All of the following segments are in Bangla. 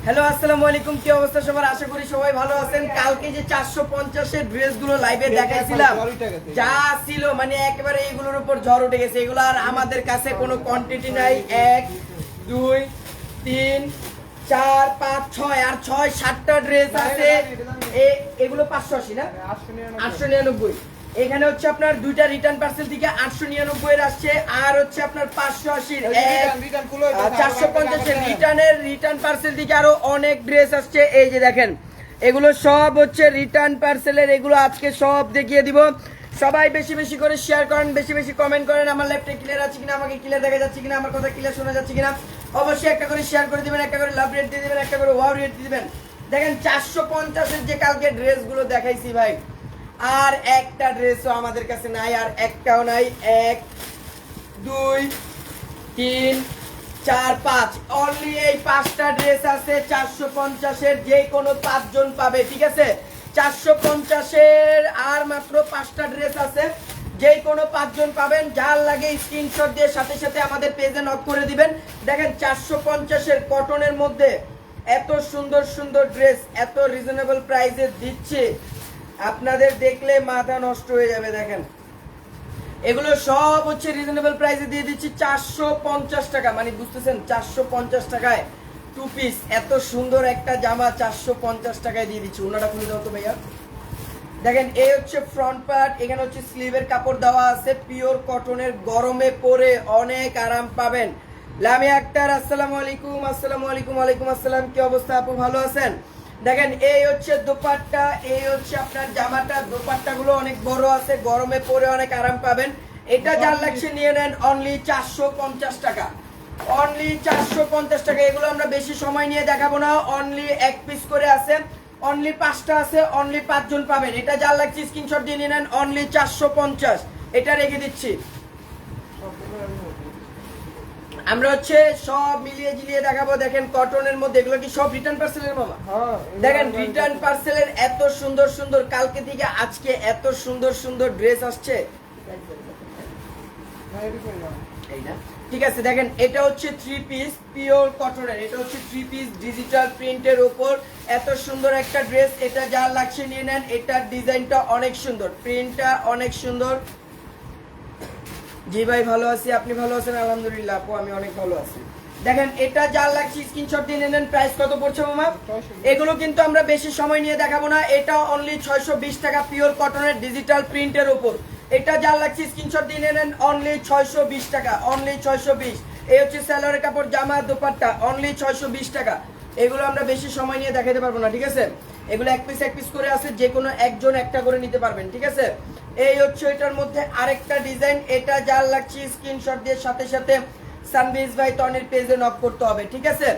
হ্যালো, আসসালামু আলাইকুম। কি অবস্থা সবার? আশা করি সবাই ভালো আছেন। কালকে যে 450 এর ড্রেস গুলো লাইভে দেখাইছিলাম, যা ছিল মানে একেবারে এগুলোর উপর ঝড় উঠে গেছে। এগুলো আর আমাদের কাছে কোনো কোয়ান্টিটি নাই। 1 2 3 4 5 6 আর 6-7টা ড্রেস আছে। এগুলো 580 না, 899। এখানে হচ্ছে আপনার দুইটা রিটার্ন পার্সেল থেকে 899 এর আসছে, আর হচ্ছে আপনার 580 450 এর রিটার্ন পার্সেল থেকে আরো অনেক ড্রেস আসছে। এই যে দেখেন, এগুলো সব হচ্ছে রিটার্ন পার্সেলের। এগুলো আজকে সব দেখিয়ে দিব। সবাই বেশি বেশি করে শেয়ার করেন, বেশি বেশি কমেন্ট করেন। আমার ল্যাপটপ ক্লিয়ার আছে কিনা, আমাকে ক্লিয়ার দেখা যাচ্ছে কিনা, আমার কথা ক্লিয়ার শোনা যাচ্ছে কিনা। অবশ্যই একটা করে শেয়ার করে দিবেন, একটা করে লাভ রেট দিয়ে দিবেন, একটা করে ওয়াও রেট দিয়ে দিবেন। দেখেন 450 এর যে কালকে ড্রেস গুলো দেখাইছি ভাই, আর একটা ড্রেসও আমাদের কাছে নাই, আর একটাও নাই। 1 2 3 4 5 অনলি এই 5টা ড্রেস আছে 450 এর। যে কোনো 5 জন পাবে, ঠিক আছে? 450 এর আর মাত্র 5টা ড্রেস আছে, যে কোনো 5 জন পাবেন। যার লাগে স্ক্রিনশট দিয়ে সাথে সাথে আমাদের পেজে নক করে দিবেন। দেখেন 450 এর কটনের মধ্যে এত সুন্দর সুন্দর ড্রেস এত রিজনেবল প্রাইসে দিচ্ছে, আপনাদের দেখলে মাথা নষ্ট হয়ে যাবে। দেখেন এগুলো সব হচ্ছে রিজনেবল প্রাইসে দিয়ে দিচ্ছি 450 টাকা। মানে বুঝতেছেন, 450 টাকায় 2 পিস এত সুন্দর একটা জামা 450 টাকায় দিয়ে দিচ্ছি। ওনাটা খুলে দাও তো ভাইয়া। দেখেন এই হচ্ছে ফ্রন্ট পার্ট, এখানে হচ্ছে স্লিভের কাপড় দেওয়া আছে পিওর কটনের। গরমে পরে অনেক আরাম পাবেন। লামিয়া আক্তার, আসসালামু আলাইকুম। আসসালামু আলাইকুম। ওয়ালাইকুম আসসালাম। কি অবস্থা আপু, ভালো আছেন? দেখেন এই হচ্ছে দোপাট্টা, এই হচ্ছে আপনার জামাটা। দোপাট্টা গুলো অনেক বড় আছে, গরমে পরে অনেক আরাম পাবেন। এটা যার লাগছে নিয়ে নেন অনলি 450 টাকা। অনলি 450 টাকা। এগুলো আমরা বেশি সময় নিয়ে দেখাবো না, অনলি 1 পিস করে আছে, অনলি 5টা আছে, অনলি 5 জন পাবেন। এটা যার লাগছে স্ক্রিনশট দিয়ে নিয়ে নেন অনলি 450। এটা রেখে দিচ্ছি। আমরা হচ্ছে সব মিলিয়ে জিলিয়ে দেখাবো। দেখেন কটনের মধ্যে এগুলো কি সব রিটার্ন পার্সেলের মামা? দেখেন রিটার্ন পার্সেলের এত সুন্দর সুন্দর, কালকে থেকে আজকে এত সুন্দর সুন্দর ড্রেস আসছে। ঠিক আছে, দেখেন এটা হচ্ছে 3 পিস পিওর কটনের। এটা হচ্ছে 3 পিস ডিজিটাল প্রিন্টের উপর এত সুন্দর একটা ড্রেস। এটা যার লাগছে নিয়ে নেন। এটার ডিজাইনটা অনেক সুন্দর, প্রিন্টটা অনেক সুন্দর। জি ভাই ভালো আছি, আপনি ভালো আছেন? আলহামদুলিল্লাহ আপু, আমি অনেক ভালো আছি। দেখেন এটা যার লাগছে স্ক্রিনশট দিয়ে নেন। প্রাইস কত পড়ছে মামা? এগুলো কিন্তু আমরা বেশি সময় নিয়ে দেখাবো না। এটা অনলি 620 টাকা পিওর কটনের ডিজিটাল প্রিন্টের উপর। এটা যার লাগছে স্ক্রিনশট দিয়ে নেন অনলি 620 টাকা। অনলি 620। এই হচ্ছে সালোয়ারের কাপড়, জামা, দোপাট্টা, অনলি 620 টাকা। এগুলো আমরা বেশি সময় নিয়ে দেখাতে পারবো না, ঠিক আছে? এগুলো এক পিস করে আছে, যে কোনো একজন একটা করে নিতে পারবেন, ঠিক আছে? এই হচ্ছে এটার মধ্যে আরেকটা ডিজাইন। এটা যার লাগছে স্ক্রিনশট দিয়ে সাথে সাথে সানবিজ ভাই তনির পেজে নক করতে হবে, ঠিক আছে?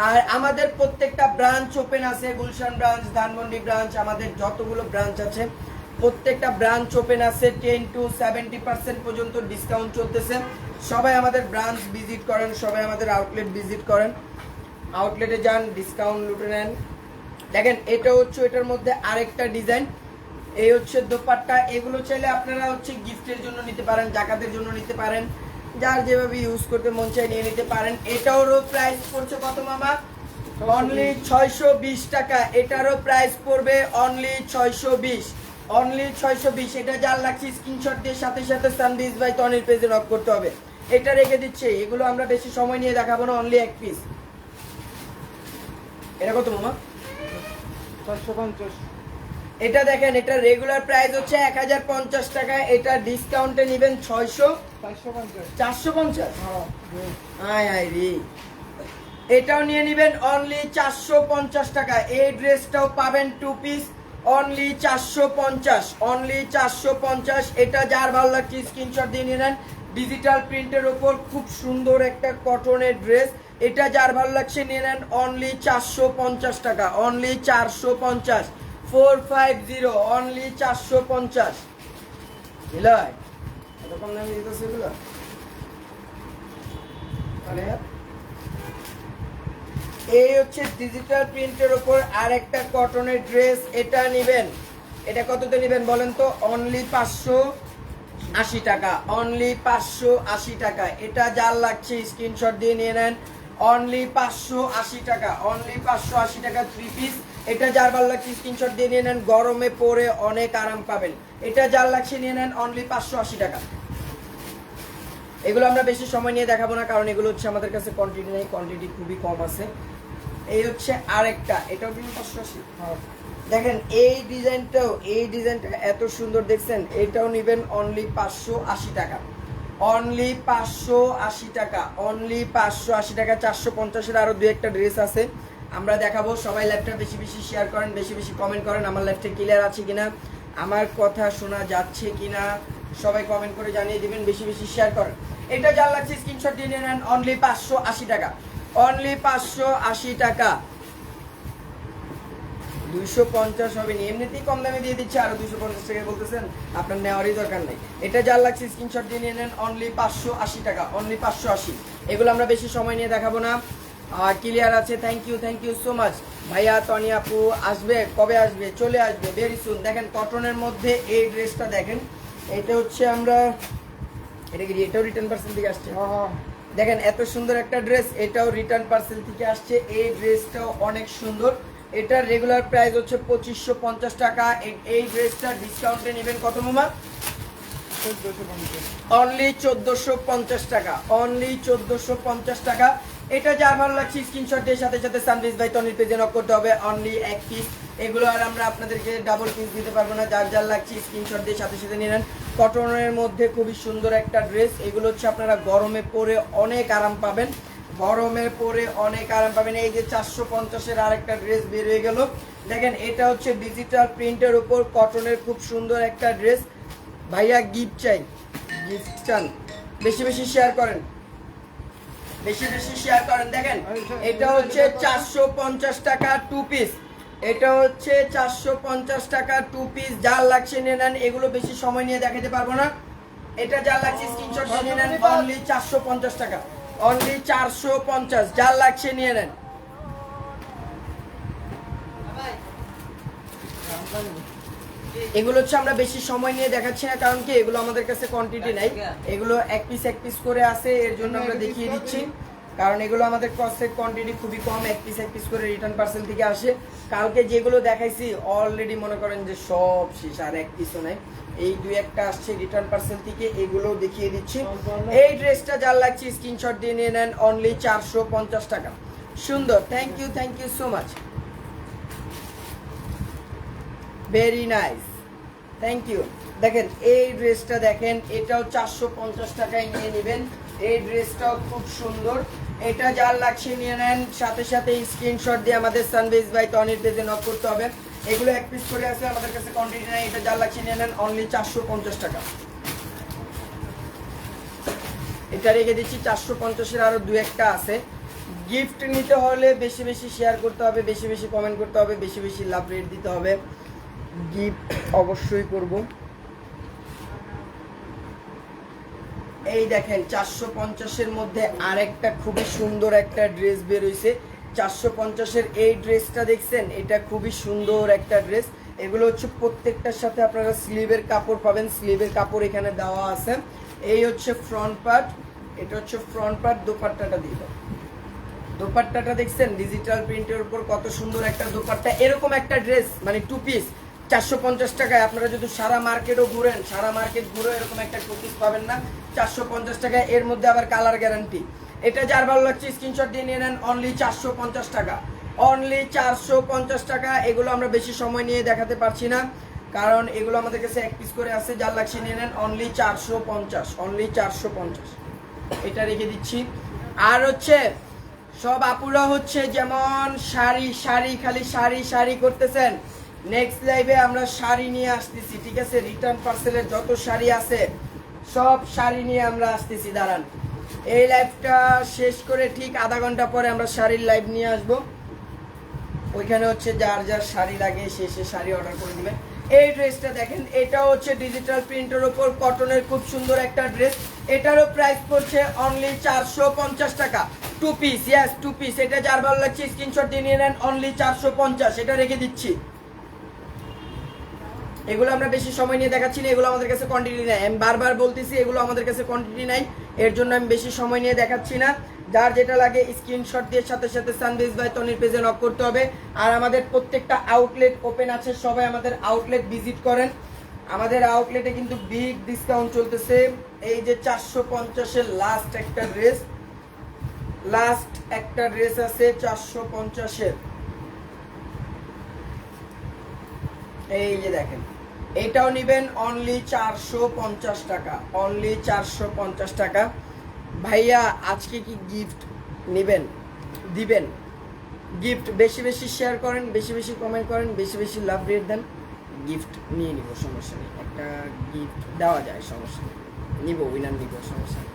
আর আমাদের প্রত্যেকটা ব্রাঞ্চ ওপেন আছে। গুলশান ব্রাঞ্চ, ধানমন্ডি ব্রাঞ্চ, আমাদের যতগুলো ব্রাঞ্চ আছে প্রত্যেকটা ব্রাঞ্চ ওপেন আছে। 10 to 70% পর্যন্ত ডিসকাউন্ট চলতেছে। সবাই আমাদের ব্রাঞ্চ ভিজিট করেন, সবাই আমাদের আউটলেট ভিজিট করেন। আউটলেটে যান, ডিসকাউন্ট লুটে নেন। দেখেন এটা হচ্ছে এটার মধ্যে আরেকটা ডিজাইন। এই হচ্ছে দোপাট্টা। এগুলো চাইলে আপনারা হচ্ছে গিফটের জন্য নিতে পারেন, জাকাতের জন্য নিতে পারেন, যার যেভাবে ইউজ করতে মন চায় নিয়ে নিতে পারেন। এটারও প্রাইস পড়ছে কত মামা? অনলি 620 টাকা। এটারও প্রাইস পড়বে অনলি 620। অনলি 620। এটা যার লাগছে স্ক্রিনশট দিয়ে সাথে সাথে সানবিজ ভাই তনির পেজে নক করতে হবে। এটা রেখে দিচ্ছে। এগুলো আমরা বেশি সময় নিয়ে দেখাবো না, অনলি 1 পিস। এটা কত মামা? 450। এটা দেখেন, এটা রেগুলার প্রাইস হচ্ছে 1050 টাকা। এটা ডিসকাউন্টে নেবেন 450। আয় আয় রে, এটাও নিয়ে নেবেন অনলি 450 টাকা। এই ড্রেসটাও পাবেন 2 পিস, অনলি 450। অনলি 450। এটা যার ভালো লাগছে স্ক্রিনশট দিয়ে নিয়ে নেন। ডিজিটাল প্রিন্টের উপর খুব সুন্দর একটা কটনের ড্রেস। এটা যার ভালো লাগছে নিয়ে নেন অনলি 450 টাকা। অনলি 450। 450 অনলি 450। মিলাই এরকম নামে দিতেছে এগুলো। এই হচ্ছে ডিজিটাল প্রিন্টের উপর আরেকটা কটনের ড্রেস। এটা নেবেন, এটা কততে নেবেন বলেন তো? অনলি 500। 80 টাকা, অনলি 580 টাকা। এটা যার লাগছে স্ক্রিনশট দিয়ে নিয়ে নেন, অনলি 580 টাকা, অনলি 580 টাকা 3 পিস। এটা যার ভালো লাগছে স্ক্রিনশট দিয়ে নিয়ে নেন, গরমে পরে অনেক আরাম পাবেন। এটা যার লাগছে নিয়ে নেন, অনলি 580 টাকা। এগুলো আমরা বেশি সময় নিয়ে দেখাবো না, কারণ এগুলো হচ্ছে আমাদের কাছে কোয়ান্টিটি নেই, কোয়ান্টিটি খুবই কম আছে। এই হচ্ছে আরেকটা, এটাও কিন্তু 580। দেখেন এই ডিজাইনটা এত সুন্দর দেখছেন, এটাও নেবেন অনলি 580 টাকা, অনলি 580 টাকা, অনলি 580 টাকা। 450-এর আরো দু একটা ড্রেস আছে, আমরা দেখাবো। সবাই লাইভটা বেশি বেশি শেয়ার করেন, বেশি বেশি কমেন্ট করেন, আমার লাইভটা ক্লিয়ার আছে কিনা, আমার কথা শোনা যাচ্ছে কিনা সবাই কমেন্ট করে জানিয়ে দিবেন, বেশি বেশি শেয়ার করেন। এটা যার লাগছে স্ক্রিনশট দিয়ে নেন, অনলি 580 টাকা, অনলি 580 টাকা। 250 হবে নি, এমনিতেই কম দামে দিয়ে দিচ্ছে, আরো 250 টাকা বলতেছেন, আপনার নেওয়ারই দরকার নেই। এটা যার লাগছে স্ক্রিনশট দিয়ে নিয়ে নেন, অনলি 580 টাকা, অনলি 580। এগুলো আমরা বেশি সময় নিয়ে দেখাবো না, ক্লিয়ার আছে। থ্যাংক ইউ সো মাচ ভাইয়া। তনি আপু আসবে, কবে আসবে? চলে আসবে ভেরি সুন। দেখেন কটনের মধ্যে এই ড্রেসটা দেখেন, এটা হচ্ছে আমরা এটাও রিটার্ন পার্সেল থেকে আসছে। দেখেন এত সুন্দর একটা ড্রেস, এটাও রিটার্ন পার্সেল থেকে আসছে। এই ড্রেসটাও অনেক সুন্দর, এটার রেগুলার প্রাইস হচ্ছে 2550 টাকা। এই ড্রেসটা ডিসকাউন্টে নেবেন কত মামা? অনলি 1450 টাকা, অনলি 1450 টাকা। এটা যার ভালো লাগছে স্ক্রিনশট দিয়ে সাথে সাথে সানভিজ ভাই তনির পেজে নক করতে হবে, অনলি এক পিস। এগুলো আর আমরা আপনাদেরকে ডাবল পিস দিতে পারবো না, যার যার লাগছে স্ক্রিনশট দিয়ে সাথে সাথে নিয়ে নেন। কটনের মধ্যে খুবই সুন্দর একটা ড্রেস, এগুলো হচ্ছে আপনারা গরমে পরে অনেক আরাম পাবেন, গরমে পরে অনেক আরাম পাবেন। এই যে 450-এর আরেকটা ড্রেস বের হয়ে গেল, দেখেন এটা হচ্ছে ডিজিটাল প্রিন্টের উপর কটনের খুব সুন্দর একটা ড্রেস। ভাইয়া গিফট চাই, গিফট চান, বেশি বেশি শেয়ার করেন, বেশি বেশি শেয়ার করেন। দেখেন এটা হচ্ছে 450 টাকা 2 পিস, এটা হচ্ছে 450 টাকা 2 পিস। যার লাগছে নিয়ে নেন, এগুলো বেশি সময় নিয়ে দেখাতে পারবো না। এটা যার লাগছে স্ক্রিনশট নিয়ে নেন, অনলি 450 টাকা, অনলি 450। যার লাগছে নিয়ে নেন। এগুলো হচ্ছে আমরা বেশি সময় নিয়ে দেখাচ্ছি না, কারণ কি এগুলো আমাদের কাছে কোয়ান্টিটি নাই, এগুলো এক পিস করে আছে, এর জন্য আমরা দেখিয়ে দিচ্ছি। কারণ এগুলো আমাদের কস্টের কোয়ান্টিটি খুবই কম, এক পিস করে রিটার্ন পার্সেল থেকে আসে। কালকে যেগুলো দেখাইছি অলরেডি মনে করেন যে সব শেষ, আর এক পিসও নাই, এই দুই একটা আসছে রিটার্ন পার্সেল থেকে, এগুলো দেখিয়ে দিচ্ছি। এই ড্রেসটা যার লাগছে স্ক্রিনশট দিয়ে নিয়ে নেন, অনলি 450 টাকা। সুন্দর, thank you so much, very nice, thank you. দেখেন এই ড্রেসটা দেখেন, এটাও 450 টাকায় নিয়ে নেবেন। এই ড্রেসটাও খুব সুন্দর, এটা যার লাগছে নিয়ে নেন, সাথে সাথে স্ক্রিনশট দিয়ে আমাদের সানভিজ ভাই তনির পেজে নক করতে হবে। এগুলো এক পিস করে আছে, আমাদের কাছে কোয়ান্টিটি নাই। এটা যার লাগছে নিয়ে নেন, অনলি 450 টাকা। এটা রেখে দিচ্ছি, 450-এর আরো দু একটা আছে। গিফট নিতে হলে বেশি বেশি শেয়ার করতে হবে, বেশি বেশি কমেন্ট করতে হবে, বেশি বেশি লাভ রেট দিতে হবে, গিফট অবশ্যই করব। এই দেখেন 450-এর মধ্যে আরেকটা খুবই সুন্দর একটা ড্রেস বের হইছে। 450-এর এই ড্রেসটা দেখছেন, এটা খুবই সুন্দর একটা ড্রেস। এগুলো হচ্ছে প্রত্যেকটার সাথে আপনারা স্লিভের কাপড় পাবেন, স্লিভের কাপড় এখানে দেওয়া আছে। এই হচ্ছে ফ্রন্ট পার্ট, এটা হচ্ছে ফ্রন্ট পার্ট। দোপাট্টাটা দিয়ে দাও, দোপাট্টাটা দেখছেন ডিজিটাল প্রিন্টের উপর কত সুন্দর একটা দোপাট্টা। এরকম একটা ড্রেস মানে 2 পিস 450 টাকায়, আপনারা যদি সারা মার্কেটও ঘুরেন, সারা মার্কেট ঘুরে এরকম একটা 2 পিস পাবেন না 450 টাকায়। এর মধ্যে আবার কালার গ্যারান্টি। এটা যার ভালো লাগছে স্ক্রিনশট দিয়ে নিয়ে নেন, অনলি 450 টাকা, অনলি 450 টাকা। এগুলো আমরা বেশি সময় নিয়ে দেখাতে পারছি না, কারণ এগুলো আমাদের কাছে এক পিস করে আছে। যার লাগছে নিয়ে নেন, অনলি 450, অনলি 450। এটা রেখে দিচ্ছি। আর হচ্ছে সব আপুরা হচ্ছে যেমন শাড়ি শাড়ি খালি শাড়ি শাড়ি করতেছেন, নেক্সট লাইভে আমরা শাড়ি নিয়ে আসতেছি, ঠিক আছে? রিটার্ন পার্সেলের যত শাড়ি আছে সব শাড়ি নিয়ে আমরা আসতেছি। দাঁড়ান, এই লাইভটা শেষ করে ঠিক আধা ঘন্টা পরে আমরা শাড়ির লাইভ নিয়ে আসব। ওইখানে হচ্ছে যার যার শাড়ি লাগে সে শাড়ি অর্ডার করে দিবেন। এই ড্রেসটা দেখেন, এটা হচ্ছে ডিজিটাল প্রিন্টের উপর কটনের খুব সুন্দর একটা ড্রেস। এটারও প্রাইস পড়ছে অনলি 450 টাকা, 2 পিস। Yes, 2 piece. এটা যার ভালো লাগছে স্ক্রিনশট দিয়ে নিয়ে নেন, অনলি 450। এটা রেখে দিচ্ছি। এগুলো আমরা বেশি সময় নিয়ে দেখাচ্ছি না, এগুলো আমাদের কাছে কোয়ান্টিটি নাই। আমি বারবার বলতেছি এগুলো আমাদের কাছে কোয়ান্টিটি নাই, এর জন্য আমি বেশি সময় নিয়ে দেখাচ্ছি না। যার যেটা লাগে স্ক্রিনশট দিয়ে সাথে সাথে সানবিজ বাই তনির পেজে নক করতে হবে। আর আমাদের প্রত্যেকটা আউটলেট ওপেন আছে, সবাই আমাদের আউটলেট ভিজিট করেন। আমাদের আউটলেটে কিন্তু বিগ ডিসকাউন্ট চলতেছে। এই যে 450-এর লাস্ট একটা ড্রেস আছে 450-এর, এই যে দেখেন, এটাও নিবেন অনলি 450 টাকা, অনলি 450 টাকা। ভাইয়া আজকে কি গিফট নেবেন, দিবেন গিফট? বেশি বেশি শেয়ার করেন, বেশি বেশি কমেন্ট করেন, বেশি বেশি লাভ রেট দেন, গিফট নিয়ে নিব, সমস্যা নেই। একটা গিফট দেওয়া যায়, সমস্যা নেই, নিব, উইনার নিব, সমস্যা নেই।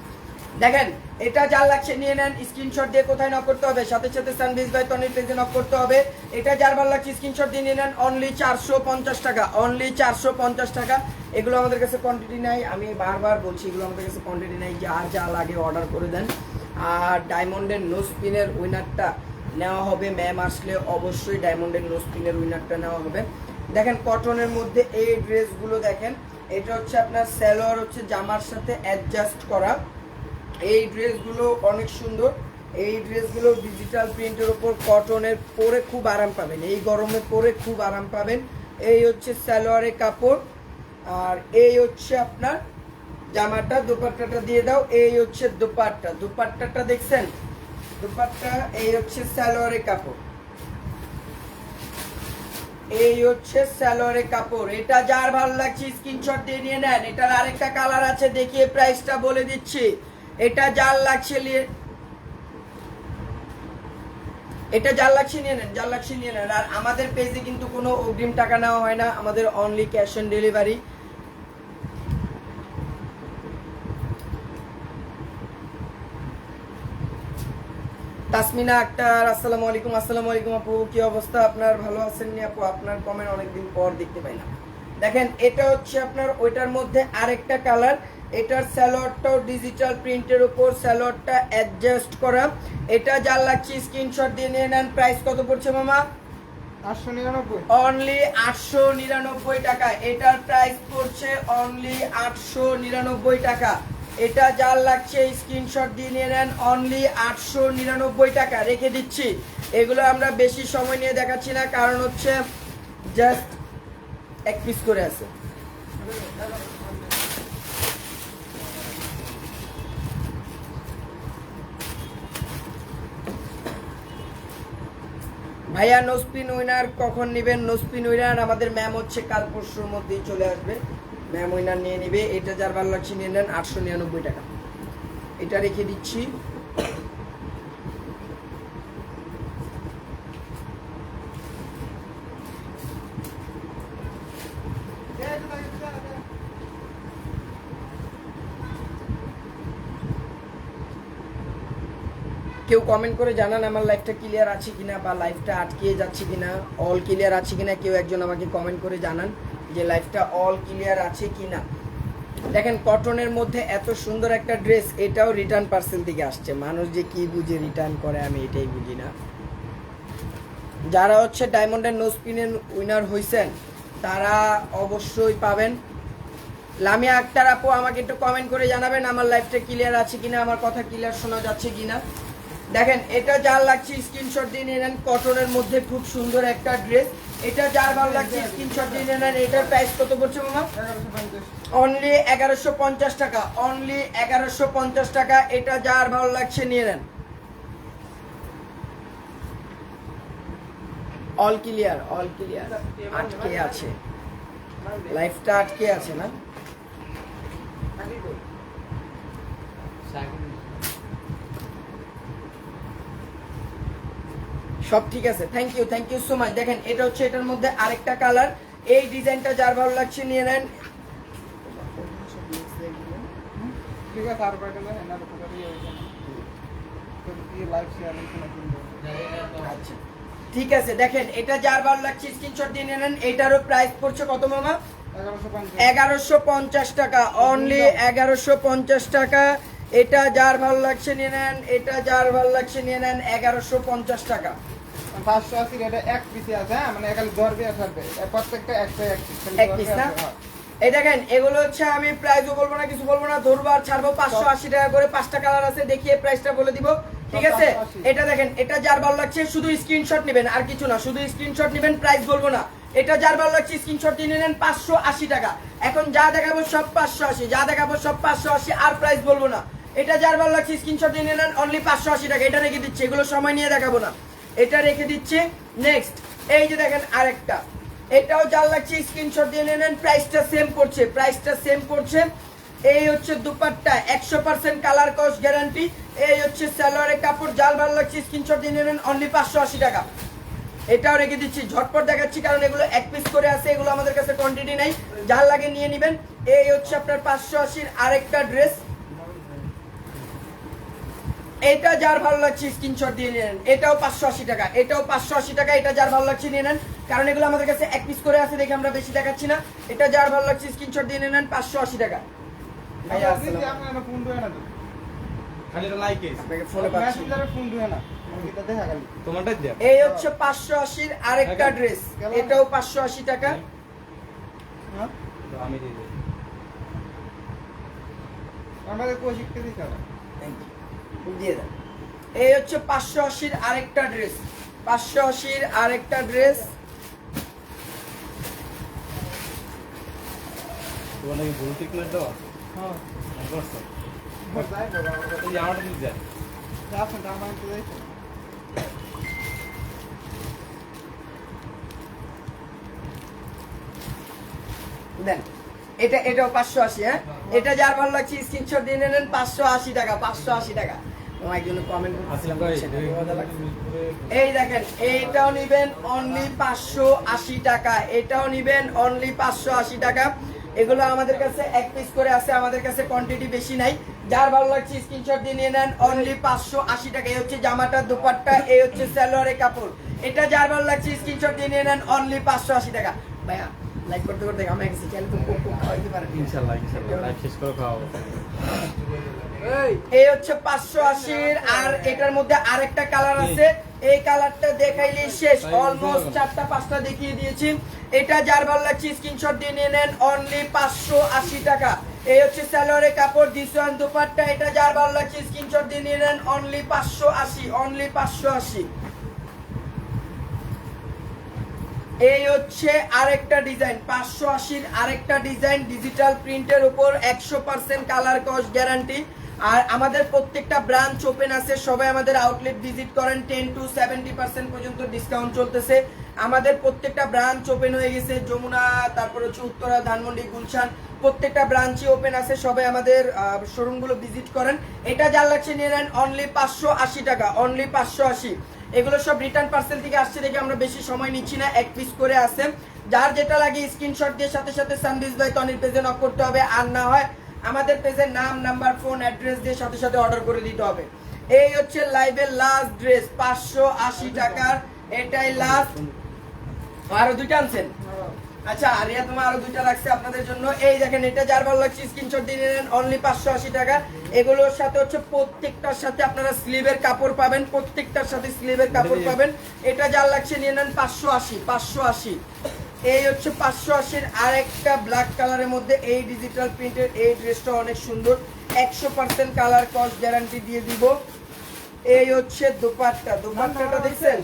দেখেন এটা যার লাগছে নিয়ে নেন, স্ক্রিনশট দিয়ে কোথায় নক করতে হবে, সাথে সাথে সানবিজ বাই তনির পেজে নক করতে হবে। এটা যার ভালো লাগছে স্ক্রিনশট দিয়ে নিয়ে নেন, অনলি 450 টাকা, অনলি 450 টাকা। এগুলো আমাদের কাছে কোয়ান্টিটি নাই, আমি বারবার বলছি এগুলো আমাদের কাছে কোয়ান্টিটি নাই, যার যা লাগে অর্ডার করে দেন। আর ডায়মন্ডের নো স্পিনের উইনারটা নেওয়া হবে, ম্যাম আসলে অবশ্যই ডায়মন্ডের নো স্পিনের উইনারটা নেওয়া হবে। দেখেন কটনের মধ্যে এই ড্রেসগুলো দেখেন, এটা হচ্ছে আপনার সালোয়ার হচ্ছে জামার সাথে অ্যাডজাস্ট করা। এই ড্রেসগুলো অনেক সুন্দর, এই ড্রেসগুলো ডিজিটাল প্রিন্টের উপর কটনের, পরে খুব আরাম পাবেন, এই গরমে পরে খুব আরাম পাবেন। এই হচ্ছে সালোয়ারের কাপড়, আর এই হচ্ছে আপনার জামাটা। দোপাট্টাটা দিয়ে দাও, এই হচ্ছে দোপাট্টাটা দেখছেন, দোপাট্টা। এই হচ্ছে সালোয়ারের কাপড়, এই হচ্ছে সালোয়ারের কাপড়। এটা যার ভালো লাগছে স্ক্রিনশট দিয়ে নিয়ে নেন। এটার আরেকটা কালার আছে, দেখিয়ে প্রাইসটা বলে দিচ্ছি। এটা যার লাগছে নিয়ে নেন, যার লাগছে নিয়ে নেন। আর আমাদের পেজে কিন্তু কোনো অগ্রিম টাকা নেওয়া হয় না, আমাদের only cash on delivery. Tasmina Akter, আসসালামু আলাইকুম। আসসালামু আলাইকুম আপু, কি অবস্থা আপনার, ভালো আছেন নি আপু? আপনার কমেন্ট অনেকদিন পর দেখতে পাই না। দেখেন এটা হচ্ছে আপনার ওইটার মধ্যে আরেকটা কালার। এটার সালোয়ারটাও ডিজিটাল প্রিন্টের উপর, সালোয়ারটা অ্যাডজাস্ট করা। এটা যার লাগছে স্ক্রিনশট দিয়ে নিয়ে নেন। প্রাইস কত পড়ছে মামা? 899, অনলি 899 টাকা। এটার প্রাইস পড়ছে অনলি 899 টাকা। এটা যার লাগছে স্ক্রিনশট দিয়ে নিয়ে নেন, অনলি 899 টাকা রেখে দিচ্ছি। এগুলো আমরা বেশি সময় নিয়ে দেখাচ্ছি না, কারণ হচ্ছে জাস্ট এক পিস করে আছে। ভাইয়া নোস্পিন উইনার কখন নেবেন? নোস্পিন উইনার আমাদের ম্যাম হচ্ছে কাল পরশুর মধ্যেই চলে আসবে, ম্যাম উইনার নিয়ে নেবে। এটা যার ভালো লাগছে নিয়ে নেন, 899 টাকা। এটা রেখে দিচ্ছি। কেউ কমেন্ট করে জানান আমার লাইফটা ক্লিয়ার আছে কিনা, বা লাইফটা আটকে যাচ্ছে কিনা, অল ক্লিয়ার আছে কিনা। কেউ একজন আমাকে কমেন্ট করে জানান যে লাইফটা অল ক্লিয়ার আছে কিনা। দেখেন কটনের মধ্যে এত সুন্দর একটা ড্রেস, এটাও রিটার্ন পার্সেল থেকে আসছে। মানুষ যে কি বুঝে রিটার্ন করে আমি এটাই বুঝি না। যারা হচ্ছে ডায়মন্ডের নো স্পিনের উইনার হয়েছেন তারা অবশ্যই পাবেন। লামিয়া আক্তার আপু আমাকে একটু কমেন্ট করে জানাবেন আমার লাইফটা ক্লিয়ার আছে কিনা, আমার কথা ক্লিয়ার শোনা যাচ্ছে কিনা। দেখেন এটা যার লাগছে স্ক্রিনশট দিয়ে নিয়ে নেন, কটনের মধ্যে খুব সুন্দর একটা ড্রেস। এটা যার ভালো লাগছে স্ক্রিনশট দিয়ে নিয়ে নেন। এটার প্রাইস কত পড়ছে মামা? অনলি 1150 টাকা, অনলি 1150 টাকা। এটা যার ভালো লাগছে নিয়ে নেন। All clear, all clear. আটকে আছে, লাইফটা আটকে আছে না? সব ঠিক আছে, থ্যাংক ইউ সো মাচ। দেখেন এটা হচ্ছে এটার মধ্যে আরেকটা কালার। এই ডিজাইনটা যার ভালো লাগছে নিয়ে নেন। ঠিক আছে, আর বাইরে না এনার উপরে হইছে না তো কি লাইভ শেয়ার আচ্ছা ঠিক আছে। দেখেন এটা যার ভালো লাগছে স্ক্রিনশট দিয়ে নিয়ে নেন। এটারও প্রাইস পড়ছে কত মামা? 1150 টাকা, অনলি 1150 টাকা। এটা যার ভালো লাগছে নিয়ে নেন, এটা যার ভালো লাগছে নিয়ে নেন, 1150 টাকা। 580 এটা এক পিসে আছে, হ্যাঁ মানে খালি ধরবে আর ছাড়বে, প্রত্যেকটা একটা এক পিস এক পিস না? এই দেখেন এগুলো হচ্ছে আমি প্রাইসও বলবো না, কিছু বলবো না, ধরবো আর ছাড়বো। 580 টাকা করে 5টা কালার আছে, দেখিয়ে প্রাইসটা বলে দিব, ঠিক আছে? 580 এটা দেখেন, এটা যার ভালো লাগছে শুধু স্ক্রিনশট নেবেন, আর কিছু না, শুধু স্ক্রিনশট নেবেন, প্রাইস বলবো না। এটা যার ভালো লাগছে স্ক্রিনশট দিয়ে নেন, 580 টাকা। এখন যা দেখাবো সব 580, যা দেখাবো সব 580, আর প্রাইস বলবো না। এটা যার ভালো লাগছে স্ক্রিনশট দিয়ে নেন, অনলি 580 টাকা। এটা রেখে দিচ্ছে, এগুলো সময় নিয়ে দেখাবো না, এটা রেখে দিচ্ছে। নেক্সট এই যে দেখেন আরেকটা, এটাও যার লাগছে স্ক্রিনশট দিয়ে নেন, প্রাইসটা সেম পড়ছে, প্রাইসটা সেম পড়ছে। এই হচ্ছে দুপাট্টা, 100% কালার কস গ্যারান্টি। এই হচ্ছে সালোয়ারের কাপড়, যার ভালো লাগছে স্ক্রিনশট দিয়ে নেন, অনলি 580 টাকা। এটাও রেখে দিচ্ছি, ঝটপট দেখাচ্ছি কারণ এগুলো এক পিস করে আছে, এগুলো আমাদের কাছে কোয়ান্টিটি নাই, যার লাগে নিয়ে নেবেন। এই হচ্ছে আপনার 580 আরেকটা ড্রেস, এটা যার ভালো লাগছে স্ক্রিনশট দিয়ে নেন, এটাও 580 টাকা, এটাও 580 টাকা। এটা যার ভালো লাগছে নিয়ে নেন, কারণ এগুলো আমাদের কাছে এক পিস করে আছে দেখে আমরা বেশি দেখাচ্ছি না। এটা যার ভালো লাগছে স্ক্রিনশট দিয়ে নেন, 580 টাকা। ভাইয়া আসসালাম, আপনারা ফোন দেয় না তো, খালি এটা লাইকেস আপনাকে ফোনে পাচ্ছি। মেসেঞ্জারে ফোন দেয় না, এটা দেখা খালি। তোমারটাই দেয়া এই হচ্ছে 580 আরেকটা ড্রেস, এটাও 580 টাকা। হ্যাঁ আমি দিয়ে দিই। আমাদের কোই শিখতে দিতে হবে। দিয়ে দেন। এই হচ্ছে 580 আরেকটা ড্রেস, 580 আরেকটা ড্রেস। তোমার নাকি ভুল ট্রিটমেন্ট দেওয়া হ্যাঁ করছো যাই বাবা, এই যে আমারটা দিয়ে যায় যাচ্ছেন দাম আনতে যাইছে। দেন এটা, এটাও 580। হ্যাঁ, এটা যার ভালো লাগছে স্ক্রিনশট দিয়ে নেন, 580 টাকা, 580 টাকা। একজন কমেন্ট আসলে এই দেখেন, এইটাও নিবেন অনলি 580 টাকা, এটাও নিবেন অনলি 580 টাকা। এগুলো আমাদের কাছে এক পিস করে আছে, আমাদের কাছে কোয়ান্টিটি বেশি নাই, যার ভালো লাগছে স্ক্রিনশট দিয়ে নিয়ে নেন, অনলি 580 টাকা। এই হচ্ছে জামাটার দুপাট্টা, এই হচ্ছে সালোয়ারের কাপড়। এটা যার ভালো লাগছে স্ক্রিনশট দিয়ে নিয়ে নেন, অনলি 580 টাকা। ভাইয়া লাইক করতে করতে আমি গেছি, চ্যানেল তো কোক কোক খাওয়াইতে পারেন ইনশাআল্লাহ ইনশাআল্লাহ লাইভ শেষ করে খাওয়াবো এই হচ্ছে 580 আর এটার মধ্যে আরেকটা কালার আছে, এই কালারটা দেখাইলে শেষ, অলমোস্ট 4টা 5টা দেখিয়ে দিয়েছি। এটা যার ভালো লাগছে স্ক্রিনশট দিয়ে নিয়ে নেন, অনলি 580 টাকা। এই হচ্ছে সালোয়ারের কাপড়, দিস ওয়ান দুপাট্টা। এটা যার ভালো লাগছে স্ক্রিনশট দিয়ে নিয়ে নেন, অনলি 580, অনলি 580। এই হচ্ছে আরেকটা ডিজাইন, 580 আরেকটা ডিজাইন, ডিজিটাল প্রিন্টের উপর 100% কালার কস্ট গ্যারান্টি। আর আমাদের প্রত্যেকটা ব্রাঞ্চ ওপেন আছে, সবাই আমাদের আউটলেট ভিজিট করেন, 10 to 70% পর্যন্ত ডিসকাউন্ট চলতেছে। আমাদের প্রত্যেকটা ব্রাঞ্চ ওপেন হয়ে গেছে, যমুনা, তারপর হচ্ছে উত্তরা, ধানমন্ডি, গুলশান, প্রত্যেকটা ব্রাঞ্চই ওপেন আছে, সবাই আমাদের শোরুমগুলো ভিজিট করেন। এটা যার লাগছে নিয়ে নেন, অনলি 580 টাকা, অনলি 580। এগুলো সব রিটার্ন পার্সেল থেকে আসছে দেখে আমরা বেশি সময় নিচ্ছি না, এক পিস করে আছে। যার যেটা লাগে স্ক্রিনশট দিয়ে সাথে সাথে সানবিজ ভাই তনির পেজে নক করতে হবে, আর না হয় আমাদের পেজের নাম, নাম্বার, ফোন, অ্যাড্রেস দিয়ে সাথে সাথে অর্ডার করে দিতে হবে। এই হচ্ছে লাইভের লাস্ট ড্রেস, 580 টাকার, এটাই লাস্ট। আরো দুইটা আনছেন? আচ্ছা, আরিয়া তোমার আরো দুইটা লাগছে আপনাদের জন্য। এই দেখেন, এটা যার ভালো লাগছে স্ক্রিনশট দিয়ে নেন, অনলি 580 টাকা। এগুলোর সাথে হচ্ছে প্রত্যেকটার সাথে আপনারা স্লিভের কাপড় পাবেন, প্রত্যেকটার সাথে স্লিভের কাপড় পাবেন। এটা যার লাগছে নিয়ে নেন 580, 580। এই হচ্ছে 580 আরেকটা ব্ল্যাক কালারের মধ্যে এই ডিজিটাল প্রিন্টের এই ড্রেসটা অনেক সুন্দর, 100% কালার কস্ট গ্যারান্টি দিয়ে দিব। এই হচ্ছে দোপাট্টা, দোপাট্টাটা দেখছেন,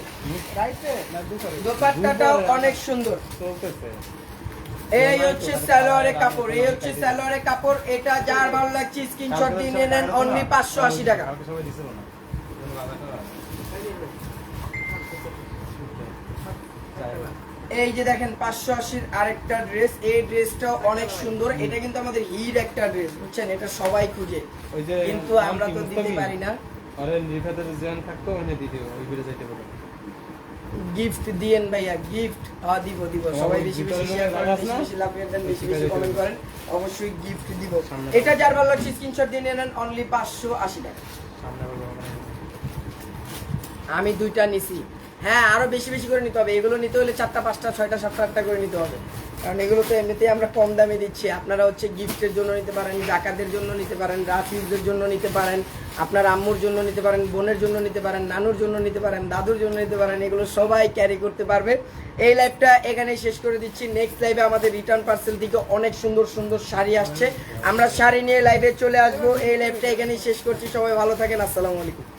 রাইটে না দুপুরে দোপাট্টাটাও অনেক সুন্দর। চলতেছে এই হচ্ছে সালোয়ারের কাপড়, এই হচ্ছে সালোয়ারের কাপড়। এটা যার ভালো লাগছে স্ক্রিনশট দিয়ে নিয়ে নেন, অনলি 580 টাকা। কালকে সবাই দিছিল না এই যে দেখেন 580 আরেকটা ড্রেস, এই ড্রেসটাও অনেক সুন্দর। এটা কিন্তু আমাদের হিট একটা ড্রেস, বুঝছেন, এটা সবাই খুঁজে, ওই যে কিন্তু আমরা তো দিতে পারি না। আরে নিফাতের জ্ঞান থাকতো ওই দিতে দিও ওই ভিডিও যাইতে পারো গিফট দিয়েন ভাইয়া, গিফট। হ্যাঁ দিব দিব, সবাই বেশি বেশি শেয়ার করেন, বেশি বেশি লাভ করেন, বেশি বেশি কমেন্ট করেন, অবশ্যই গিফট দিব। এটা যার ভালো লাগছে স্ক্রিনশট দিয়ে নেন, অনলি 580 টাকা। সামনে বলবো আমি দুইটা নিছি, হ্যাঁ আরো বেশি বেশি করে নিতে হবে, এগুলো নিতে হলে 4টা 5টা 6টা 7টা 8টা করে নিতে হবে। কারণ এগুলো তো এমনিতেই আমরা কম দামে দিচ্ছি। আপনারা হচ্ছে গিফটের জন্য নিতে পারেন, জাকাতের জন্য নিতে পারেন, রাফিউজের জন্য নিতে পারেন, আপনার আম্মুর জন্য নিতে পারেন, বোনের জন্য নিতে পারেন, নানুর জন্য নিতে পারেন, দাদুর জন্য নিতে পারেন। এগুলো সবাই ক্যারি করতে পারবে। এই লাইভটা এখানেই শেষ করে দিচ্ছি। নেক্সট লাইভে আমাদের রিটার্ন পার্সেল থেকে অনেক সুন্দর সুন্দর শাড়ি আসছে, আমরা শাড়ি নিয়ে লাইভে চলে আসবো। এই লাইভটা এখানেই শেষ করছি। সবাই ভালো থাকেন, আসসালামু আলাইকুম।